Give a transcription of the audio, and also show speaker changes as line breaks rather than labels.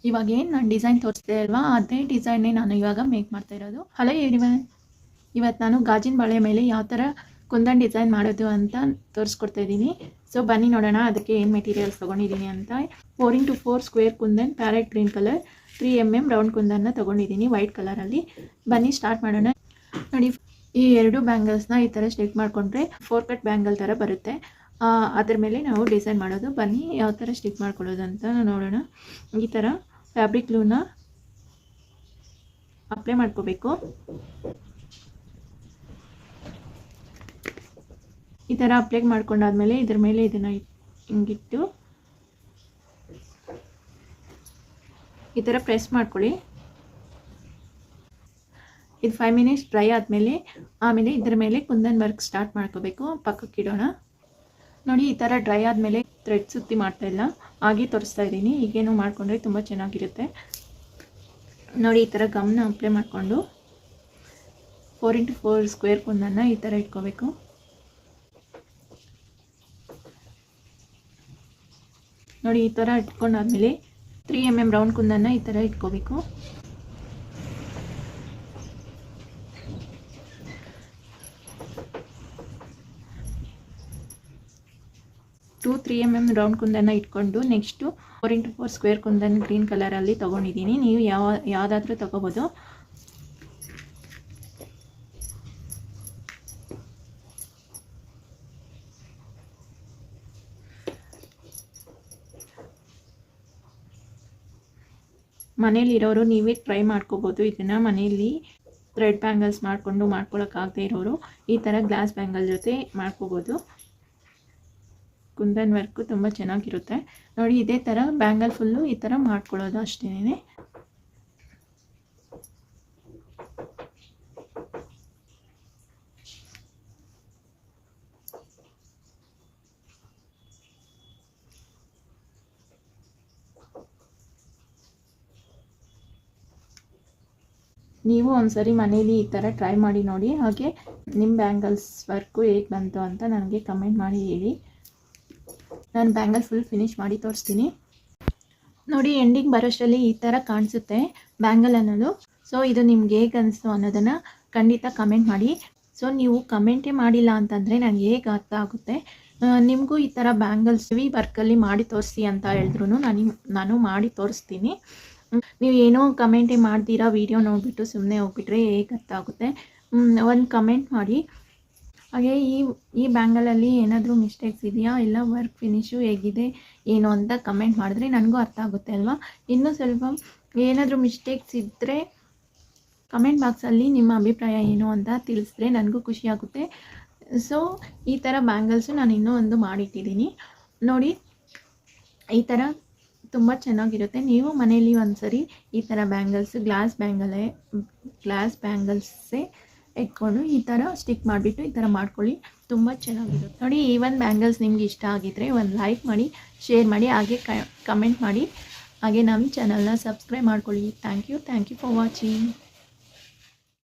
ಇವಾಗ ಏನು ನಾನು ಡಿಸೈನ್ ತೋರಿಸ್ದೆ ಅಲ್ವಾ, ಅದೇ ಡಿಸೈನ್ನೇ ನಾನು ಇವಾಗ ಮೇಕ್ ಮಾಡ್ತಾ ಇರೋದು. ಹಲೋ ಎವ್ರಿವನ್, ಇವತ್ತು ನಾನು ಗಾಜಿನ ಬಳೆ ಮೇಲೆ ಯಾವ ಥರ ಕುಂದನ್ ಡಿಸೈನ್ ಮಾಡೋದು ಅಂತ ತೋರಿಸ್ಕೊಡ್ತಾ ಇದ್ದೀನಿ. ಸೊ ಬನ್ನಿ ನೋಡೋಣ ಅದಕ್ಕೆ ಏನು ಮೆಟೀರಿಯಲ್ಸ್ ತೊಗೊಂಡಿದ್ದೀನಿ ಅಂತ. 4x4 square kundan parrot green colour, 3 mm round ಕುಂದನ್ನ ತೊಗೊಂಡಿದ್ದೀನಿ ವೈಟ್ ಕಲರಲ್ಲಿ. ಬನ್ನಿ ಸ್ಟಾರ್ಟ್ ಮಾಡೋಣ. ನೋಡಿ, ಈ ಎರಡು ಬ್ಯಾಂಗಲ್ಸ್ನ ಈ ಥರ ಸ್ಟಿಕ್ ಮಾಡಿಕೊಂಡ್ರೆ 4 ಕಟ್ ಬ್ಯಾಂಗಲ್ ಥರ ಬರುತ್ತೆ. ಅದ್ರ ಮೇಲೆ ನಾವು ಡಿಸೈನ್ ಮಾಡೋದು. ಬನ್ನಿ ಯಾವ ಥರ ಸ್ಟಿಕ್ ಮಾಡ್ಕೊಳ್ಳೋದು ಅಂತ ನೋಡೋಣ. ಈ ಥರ ಫ್ಯಾಬ್ರಿಕ್ ಗ್ಲೂನ ಅಪ್ಲೈ ಮಾಡ್ಕೋಬೇಕು. ಈ ಥರ ಅಪ್ಲೈ ಮಾಡ್ಕೊಂಡಾದ್ಮೇಲೆ ಇದ್ರ ಮೇಲೆ ಇದನ್ನು ಹಿಂಗಿಟ್ಟು ಈ ಥರ ಪ್ರೆಸ್ ಮಾಡ್ಕೊಳ್ಳಿ. ಇದು 5 ಮಿನಿಟ್ಸ್ ಡ್ರೈ ಆದಮೇಲೆ ಆಮೇಲೆ ಇದ್ರ ಮೇಲೆ ಕುಂದನ್ ವರ್ಕ್ ಸ್ಟಾರ್ಟ್ ಮಾಡ್ಕೋಬೇಕು. ಪಕ್ಕಕ್ಕಿಡೋಣ. ನೋಡಿ, ಈ ಥರ ಡ್ರೈ ಆದಮೇಲೆ ಥ್ರೆಡ್ ಸುತ್ತಿ ಮಾಡ್ತಾ ಇಲ್ಲ, ಹಾಗೆ ತೋರಿಸ್ತಾ ಇದ್ದೀನಿ. ಈಗೇನು ಮಾಡಿಕೊಂಡ್ರೆ ತುಂಬ ಚೆನ್ನಾಗಿರುತ್ತೆ. ನೋಡಿ, ಈ ಥರ ಗಮ್ನ ಅಪ್ಲೈ ಮಾಡಿಕೊಂಡು 4x4 ಸ್ಕ್ವೇರ್ ಕುಂದನ್ನ ಈ ಥರ ಇಟ್ಕೋಬೇಕು. ನೋಡಿ, ಈ ಥರ ಇಟ್ಕೊಂಡಾದ್ಮೇಲೆ 3 mm ರೌಂಡ್ ಕುಂದನ್ನ ಈ ಥರ ಇಟ್ಕೋಬೇಕು. 3 mm ರೌಂಡ್ ಕುಂದನ್ನ ಇಟ್ಕೊಂಡು next 4x4 square kundan green ಕಲರಲ್ಲಿ ತೊಗೊಂಡಿದ್ದೀನಿ. ನೀವು ಯಾವುದಾದ್ರೂ ತೊಗೋಬೋದು. ಮನೇಲಿರೋರು ನೀವೇ ಟ್ರೈ ಮಾಡ್ಕೋಬೋದು ಇದನ್ನು. ಮನೆಯಲ್ಲಿ ಥ್ರೆಡ್ ಬ್ಯಾಂಗಲ್ಸ್ ಮಾಡ್ಕೊಳ್ಳೋಕ್ಕಾಗದೇ ಇರೋರು ಈ ಥರ ಗ್ಲಾಸ್ ಬ್ಯಾಂಗಲ್ ಜೊತೆ ಮಾಡ್ಕೋಬೋದು. ಕುಂದನ್ ವರ್ಕು ತುಂಬ ಚೆನ್ನಾಗಿರುತ್ತೆ. ನೋಡಿ, ಇದೇ ಥರ ಬ್ಯಾಂಗಲ್ ಫುಲ್ಲು ಈ ಥರ ಮಾಡ್ಕೊಳ್ಳೋದು ಅಷ್ಟೇ. ನೀವು ಒಂದ್ಸರಿ ಮನೇಲಿ ಈ ಥರ ಟ್ರೈ ಮಾಡಿ ನೋಡಿ. ಹಾಗೆ ನಿಮ್ಮ ಬ್ಯಾಂಗಲ್ಸ್ ವರ್ಕು ಹೇಗೆ ಬಂತು ಅಂತ ನನಗೆ ಕಮೆಂಟ್ ಮಾಡಿ ಹೇಳಿ. ನಾನು ಬ್ಯಾಂಗಲ್ ಫುಲ್ ಫಿನಿಶ್ ಮಾಡಿ ತೋರಿಸ್ತೀನಿ. ನೋಡಿ, ಎಂಡಿಂಗ್ ಬರೋಷ್ಟರಲ್ಲಿ ಈ ಥರ ಕಾಣಿಸುತ್ತೆ ಬ್ಯಾಂಗಲ್ ಅನ್ನೋದು. ಸೊ ಇದು ನಿಮ್ಗೆ ಹೇಗೆ ಅನಿಸ್ತು ಅನ್ನೋದನ್ನು ಖಂಡಿತ ಕಮೆಂಟ್ ಮಾಡಿ. ಸೊ ನೀವು ಕಮೆಂಟೇ ಮಾಡಿಲ್ಲ ಅಂತಂದರೆ ನನಗೆ ಹೇಗೆ ಅರ್ಥ ಆಗುತ್ತೆ. ನಿಮಗೂ ಈ ಥರ ಬ್ಯಾಂಗಲ್ಸ್ ವರ್ಕಲ್ಲಿ ಮಾಡಿ ತೋರಿಸಿ ಅಂತ ಹೇಳಿದ್ರು ನಾನು ಮಾಡಿ ತೋರಿಸ್ತೀನಿ. ನೀವು ಏನೋ ಕಮೆಂಟೇ ಮಾಡ್ತೀರಾ, ವಿಡಿಯೋ ನೋಡಿಬಿಟ್ಟು ಸುಮ್ಮನೆ ಹೋಗ್ಬಿಟ್ರೆ ಹೇಗೆ ಅರ್ಥ ಆಗುತ್ತೆ. ಒಂದು ಕಮೆಂಟ್ ಮಾಡಿ. ಹಾಗೆ ಈ ಬ್ಯಾಂಗಲಲ್ಲಿ ಏನಾದರೂ ಮಿಸ್ಟೇಕ್ಸ್ ಇದೆಯಾ, ಇಲ್ಲ ವರ್ಕ್ ಫಿನಿಶು ಹೇಗಿದೆ ಏನು ಅಂತ ಕಮೆಂಟ್ ಮಾಡಿದ್ರೆ ನನಗೂ ಅರ್ಥ ಆಗುತ್ತೆ ಅಲ್ವಾ. ಇನ್ನೂ ಸ್ವಲ್ಪ ಏನಾದರೂ ಮಿಸ್ಟೇಕ್ಸ್ ಇದ್ದರೆ ಕಮೆಂಟ್ ಬಾಕ್ಸಲ್ಲಿ ನಿಮ್ಮ ಅಭಿಪ್ರಾಯ ಏನು ಅಂತ ತಿಳಿಸಿದ್ರೆ ನನಗೂ ಖುಷಿಯಾಗುತ್ತೆ. ಸೊ ಈ ಥರ ಬ್ಯಾಂಗಲ್ಸು ನಾನು ಇನ್ನೂ ಒಂದು ಮಾಡಿಟ್ಟಿದ್ದೀನಿ. ನೋಡಿ, ಈ ಥರ ತುಂಬ ಚೆನ್ನಾಗಿರುತ್ತೆ. ನೀವು ಮನೆಯಲ್ಲಿ ಒಂದ್ಸರಿ ಈ ಥರ ಬ್ಯಾಂಗಲ್ಸ್ ಗ್ಲಾಸ್ ಬ್ಯಾಂಗಲ್ಸೇ ಇಟ್ಕೊಂಡು ಈ ಥರ ಸ್ಟಿಕ್ ಮಾಡಿಬಿಟ್ಟು ಈ ಥರ ಮಾಡ್ಕೊಳ್ಳಿ. ತುಂಬ ಚೆನ್ನಾಗಿರುತ್ತೆ. ನೋಡಿ, ಈ ಒಂದು ಬ್ಯಾಂಗಲ್ಸ್ ನಿಮ್ಗೆ ಇಷ್ಟ ಆಗಿದ್ದರೆ ಒಂದು ಲೈಕ್ ಮಾಡಿ, ಶೇರ್ ಮಾಡಿ, ಹಾಗೆ ಕಮೆಂಟ್ ಮಾಡಿ. ಹಾಗೆ ನಮ್ಮ ಚಾನಲ್ನ ಸಬ್ಸ್ಕ್ರೈಬ್ ಮಾಡ್ಕೊಳ್ಳಿ. Thank you for watching.